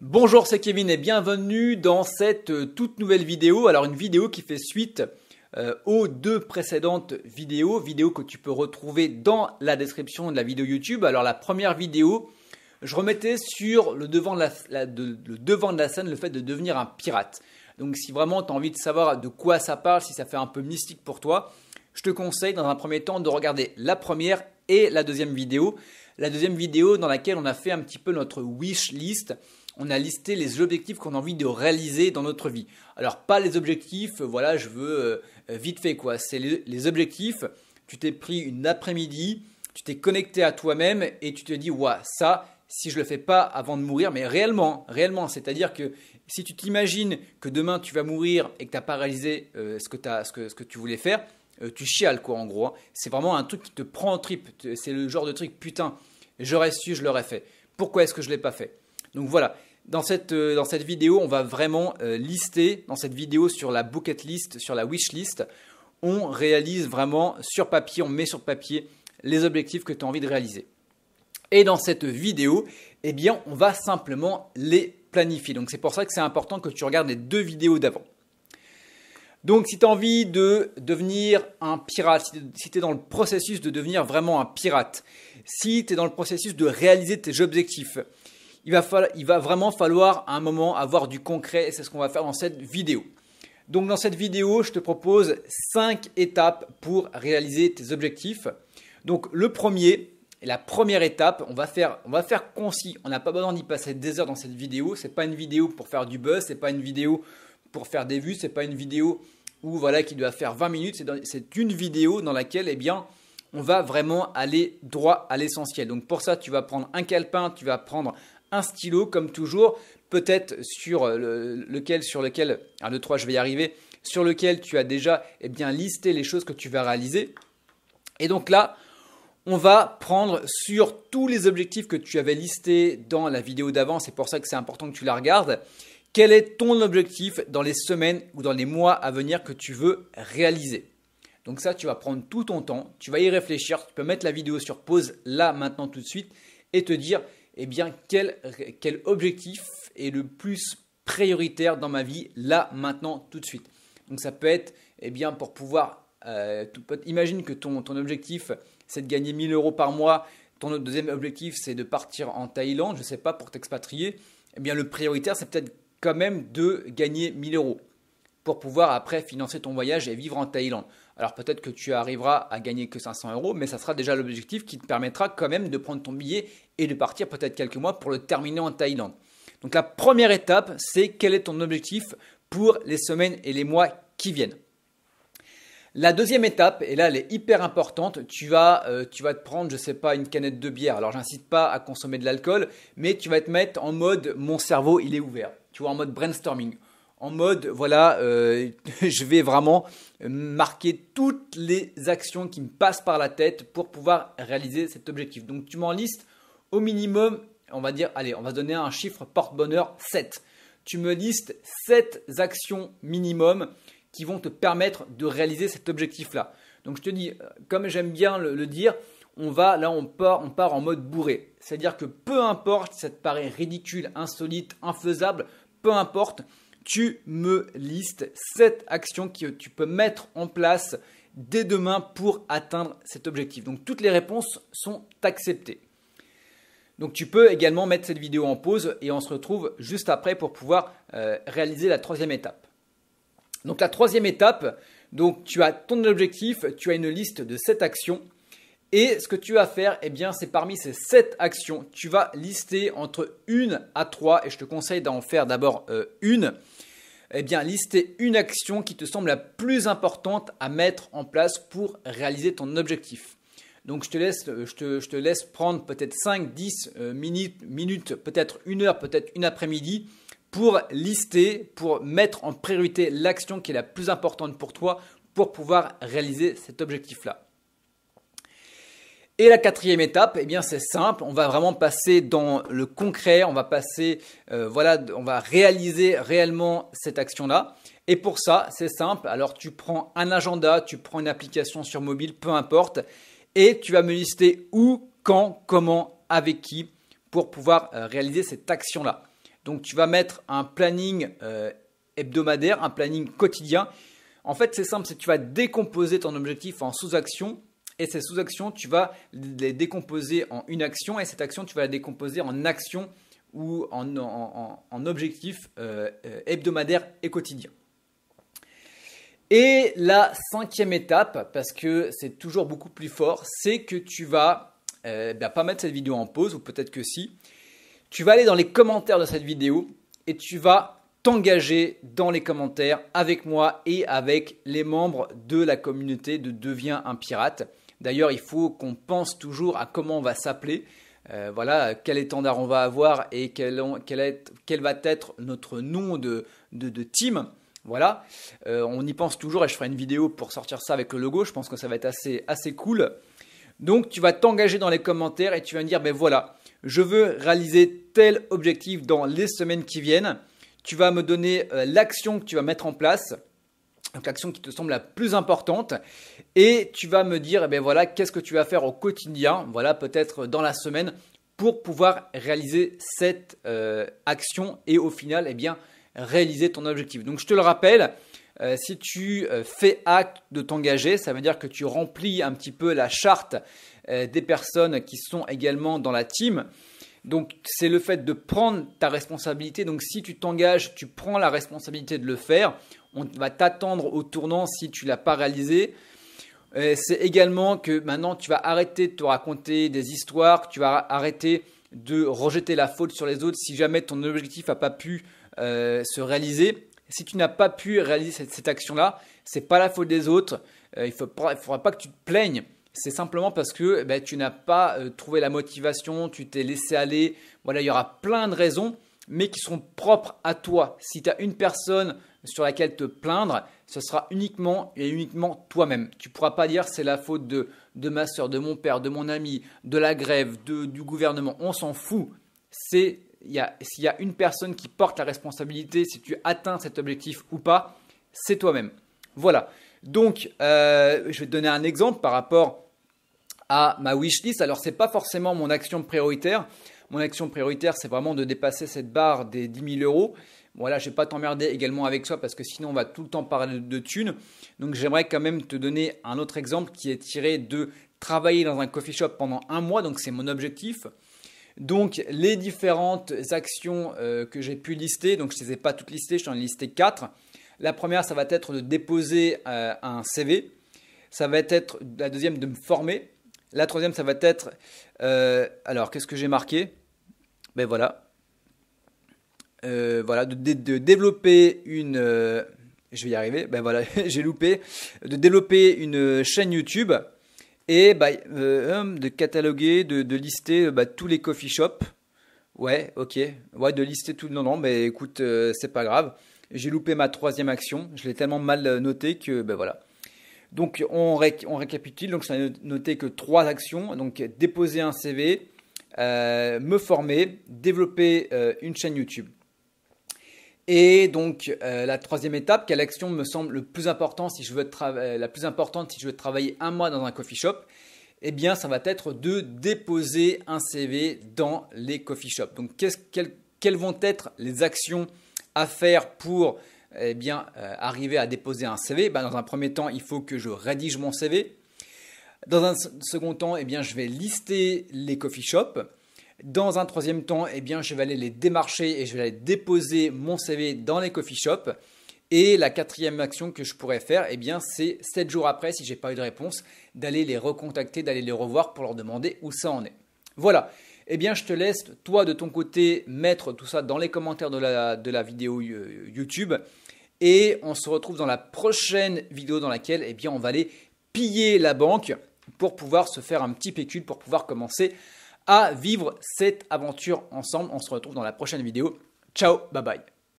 Bonjour, c'est Kevin et bienvenue dans cette toute nouvelle vidéo. Alors une vidéo qui fait suite aux deux précédentes vidéos que tu peux retrouver dans la description de la vidéo YouTube. Alors la première vidéo, je remettais sur le devant de la scène le fait de devenir un pirate. Donc si vraiment tu as envie de savoir de quoi ça parle, si ça fait un peu mystique pour toi, je te conseille dans un premier temps de regarder la première et la deuxième vidéo. La deuxième vidéo dans laquelle on a fait un petit peu notre wish list. On a listé les objectifs qu'on a envie de réaliser dans notre vie. Alors pas les objectifs, voilà, je veux vite fait quoi. C'est les objectifs, tu t'es pris une après-midi, tu t'es connecté à toi-même et tu te dis, ouais, ça, si je ne le fais pas avant de mourir, mais réellement, c'est-à-dire que si tu t'imagines que demain tu vas mourir et que tu n'as pas réalisé ce que tu voulais faire, tu chiales quoi en gros. Hein. C'est vraiment un truc qui te prend en trip. C'est le genre de truc, putain, j'aurais su, je l'aurais fait. Pourquoi est-ce que je ne l'ai pas fait? Donc voilà, dans cette vidéo, on va vraiment lister, dans cette vidéo sur la bucket list, sur la wish list, on réalise vraiment sur papier, on met sur papier les objectifs que tu as envie de réaliser. Et dans cette vidéo, eh bien, on va simplement les planifier. Donc c'est pour ça que c'est important que tu regardes les deux vidéos d'avant. Donc si tu as envie de devenir un pirate, si tu es dans le processus de devenir vraiment un pirate, si tu es dans le processus de réaliser tes objectifs, il va vraiment falloir à un moment avoir du concret et c'est ce qu'on va faire dans cette vidéo. Donc dans cette vidéo, je te propose 5 étapes pour réaliser tes objectifs. Donc le premier, la première étape, on va faire concis. On n'a pas besoin d'y passer des heures dans cette vidéo. Ce n'est pas une vidéo pour faire du buzz, ce n'est pas une vidéo pour faire des vues, ce n'est pas une vidéo où, voilà, qui doit faire 20 minutes. C'est une vidéo dans laquelle eh bien, on va vraiment aller droit à l'essentiel. Donc pour ça, tu vas prendre un calepin, tu vas prendre un stylo comme toujours, peut-être sur lequel, un, 2, 3, je vais y arriver, sur lequel tu as déjà listé les choses que tu vas réaliser. Et donc là, on va prendre sur tous les objectifs que tu avais listés dans la vidéo d'avant, c'est pour ça que c'est important que tu la regardes. Quel est ton objectif dans les semaines ou dans les mois à venir que tu veux réaliser? Donc ça, tu vas prendre tout ton temps, tu vas y réfléchir, tu peux mettre la vidéo sur pause là, maintenant, tout de suite et te dire eh bien, quel objectif est le plus prioritaire dans ma vie, là, maintenant, tout de suite. Donc, ça peut être, eh bien, pour pouvoir, imagine que ton objectif, c'est de gagner 1 000 € par mois. Ton deuxième objectif, c'est de partir en Thaïlande, je ne sais pas, pour t'expatrier. Eh bien, le prioritaire, c'est peut-être quand même de gagner 1 000 € pour pouvoir après financer ton voyage et vivre en Thaïlande. Alors peut-être que tu arriveras à gagner que 500 €, mais ça sera déjà l'objectif qui te permettra quand même de prendre ton billet et de partir peut-être quelques mois pour le terminer en Thaïlande. Donc la première étape, c'est quel est ton objectif pour les semaines et les mois qui viennent. La deuxième étape, et là elle est hyper importante, tu vas te prendre, je ne sais pas, une canette de bière. Alors j'incite pas à consommer de l'alcool, mais tu vas te mettre en mode mon cerveau il est ouvert. Tu vois, en mode brainstorming. En mode, voilà, je vais vraiment marquer toutes les actions qui me passent par la tête pour pouvoir réaliser cet objectif. Donc, tu m'en listes au minimum, on va dire, allez, on va se donner un chiffre porte-bonheur, 7. Tu me listes 7 actions minimum qui vont te permettre de réaliser cet objectif-là. Donc, je te dis, comme j'aime bien le dire, on part en mode bourré. C'est-à-dire que peu importe si ça te paraît ridicule, insolite, infaisable, peu importe, tu me listes 7 actions que tu peux mettre en place dès demain pour atteindre cet objectif. Donc, toutes les réponses sont acceptées. Donc, tu peux également mettre cette vidéo en pause et on se retrouve juste après pour pouvoir réaliser la troisième étape. Donc, la troisième étape, donc, tu as ton objectif, tu as une liste de 7 actions. Et ce que tu vas faire, eh bien, c'est parmi ces 7 actions, tu vas lister entre 1 à 3, et je te conseille d'en faire d'abord une. Eh bien, lister une action qui te semble la plus importante à mettre en place pour réaliser ton objectif. Donc, je te laisse prendre peut-être 5, 10 minutes, peut-être 1 heure, peut-être une après-midi pour lister, pour mettre en priorité l'action qui est la plus importante pour toi pour pouvoir réaliser cet objectif-là. Et la quatrième étape, eh bien c'est simple, on va vraiment passer dans le concret, on va on va réaliser réellement cette action-là. Et pour ça, c'est simple, alors tu prends un agenda, tu prends une application sur mobile, peu importe, et tu vas me lister où, quand, comment, avec qui pour pouvoir réaliser cette action-là. Donc tu vas mettre un planning hebdomadaire, un planning quotidien. En fait, c'est simple, c'est que tu vas décomposer ton objectif en sous-actions. Et ces sous-actions, tu vas les décomposer en une action. Et cette action, tu vas la décomposer en action ou en objectif hebdomadaire et quotidien. Et la 5e étape, parce que c'est toujours beaucoup plus fort, c'est que tu vas pas mettre cette vidéo en pause, ou peut-être que si. Tu vas aller dans les commentaires de cette vidéo et tu vas t'engager dans les commentaires avec moi et avec les membres de la communauté de Deviens un pirate. D'ailleurs, il faut qu'on pense toujours à comment on va s'appeler. Voilà, quel étendard on va avoir et quel va être notre nom de team. Voilà, on y pense toujours et je ferai une vidéo pour sortir ça avec le logo. Je pense que ça va être assez cool. Donc, tu vas t'engager dans les commentaires et tu vas me dire, ben voilà, je veux réaliser tel objectif dans les semaines qui viennent. Tu vas me donner l'action que tu vas mettre en place. Donc l'action qui te semble la plus importante et tu vas me dire, eh bien voilà, qu'est-ce que tu vas faire au quotidien, voilà, peut-être dans la semaine pour pouvoir réaliser cette action et au final, eh bien, réaliser ton objectif. Donc je te le rappelle, si tu fais acte de t'engager, ça veut dire que tu remplis un petit peu la charte des personnes qui sont également dans la team. Donc, c'est le fait de prendre ta responsabilité. Donc, si tu t'engages, tu prends la responsabilité de le faire. On va t'attendre au tournant si tu ne l'as pas réalisé. C'est également que maintenant, tu vas arrêter de te raconter des histoires, que tu vas arrêter de rejeter la faute sur les autres si jamais ton objectif n'a pas pu se réaliser. Si tu n'as pas pu réaliser cette action-là, ce n'est pas la faute des autres. Il ne faudra pas que tu te plaignes. C'est simplement parce que tu n'as pas trouvé la motivation, tu t'es laissé aller. Voilà, il y aura plein de raisons, mais qui sont propres à toi. Si tu as une personne sur laquelle te plaindre, ce sera uniquement et uniquement toi-même. Tu ne pourras pas dire c'est la faute de ma soeur, de mon père, de mon ami, de la grève, du gouvernement. On s'en fout. S'il y a une personne qui porte la responsabilité, si tu atteins cet objectif ou pas, c'est toi-même. Voilà. Donc, je vais te donner un exemple par rapport à ma wishlist. Alors, ce n'est pas forcément mon action prioritaire. Mon action prioritaire, c'est vraiment de dépasser cette barre des 10 000 euros. Voilà, je ne vais pas t'emmerder également avec ça parce que sinon, on va tout le temps parler de thunes. Donc, j'aimerais quand même te donner un autre exemple qui est tiré de travailler dans un coffee shop pendant 1 mois. Donc, c'est mon objectif. Donc, les différentes actions que j'ai pu lister, donc je ne les ai pas toutes listées, je t'en ai listé 4. La première, ça va être de déposer un CV. Ça va être la deuxième, de me former. La troisième, ça va être… alors, qu'est-ce que j'ai marqué? Ben voilà. Voilà, de développer une… je vais y arriver. Ben voilà, j'ai loupé. De développer une chaîne YouTube et de cataloguer, de lister tous les coffee shops. Ouais, ok. Ouais, de lister tout. Non, mais écoute, c'est pas grave. J'ai loupé ma 3e action. Je l'ai tellement mal noté que voilà. Donc, on récapitule. Donc, je n'ai noté que 3 actions. Donc, déposer un CV, me former, développer une chaîne YouTube. Et donc, la 3e étape, quelle action me semble la plus importante si je veux travailler 1 mois dans un coffee shop? Eh bien, ça va être de déposer un CV dans les coffee shops. Donc, quelles vont être les actions à faire pour arriver à déposer un CV? Dans un premier temps, il faut que je rédige mon CV. Dans un second temps, je vais lister les coffee shops. Dans un troisième temps, je vais aller les démarcher et je vais aller déposer mon CV dans les coffee shops. Et la 4e action que je pourrais faire, c'est 7 jours après, si je n'ai pas eu de réponse, d'aller les recontacter, d'aller les revoir pour leur demander où ça en est. Voilà. Je te laisse, toi, de ton côté, mettre tout ça dans les commentaires de la vidéo YouTube. Et on se retrouve dans la prochaine vidéo dans laquelle, on va aller piller la banque pour pouvoir se faire un petit pécule, pour pouvoir commencer à vivre cette aventure ensemble. On se retrouve dans la prochaine vidéo. Ciao, bye bye.